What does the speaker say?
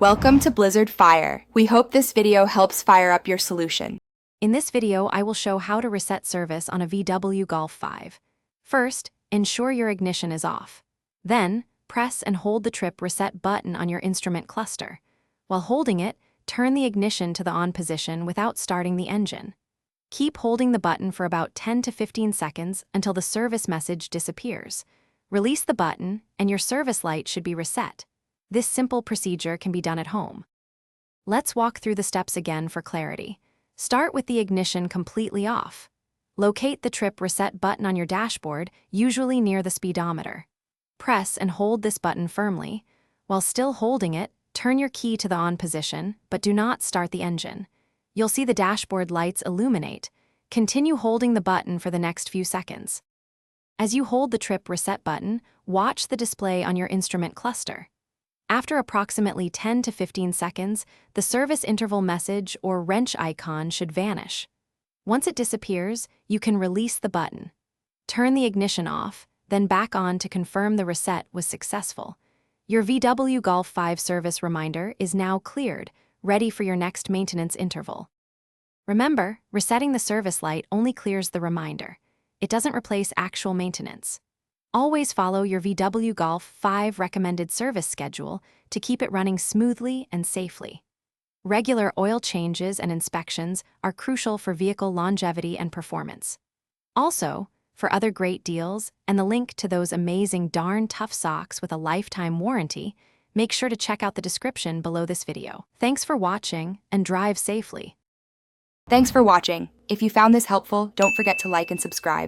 Welcome to Blizzard Fire. We hope this video helps fire up your solution. In this video, I will show how to reset service on a VW Golf 5. First, ensure your ignition is off. Then, press and hold the trip reset button on your instrument cluster. While holding it, turn the ignition to the on position without starting the engine. Keep holding the button for about 10 to 15 seconds until the service message disappears. Release the button, and your service light should be reset. This simple procedure can be done at home. Let's walk through the steps again for clarity. Start with the ignition completely off. Locate the trip reset button on your dashboard, usually near the speedometer. Press and hold this button firmly. While still holding it, turn your key to the on position, but do not start the engine. You'll see the dashboard lights illuminate. Continue holding the button for the next few seconds. As you hold the trip reset button, watch the display on your instrument cluster. After approximately 10 to 15 seconds, the service interval message or wrench icon should vanish. Once it disappears, you can release the button. Turn the ignition off, then back on to confirm the reset was successful. Your VW Golf 5 service reminder is now cleared, ready for your next maintenance interval. Remember, resetting the service light only clears the reminder. It doesn't replace actual maintenance. Always follow your VW Golf 5 recommended service schedule to keep it running smoothly and safely. Regular oil changes and inspections are crucial for vehicle longevity and performance. Also, for other great deals and the link to those amazing darn tough socks with a lifetime warranty, make sure to check out the description below this video. Thanks for watching and drive safely. Thanks for watching. If you found this helpful, don't forget to like and subscribe.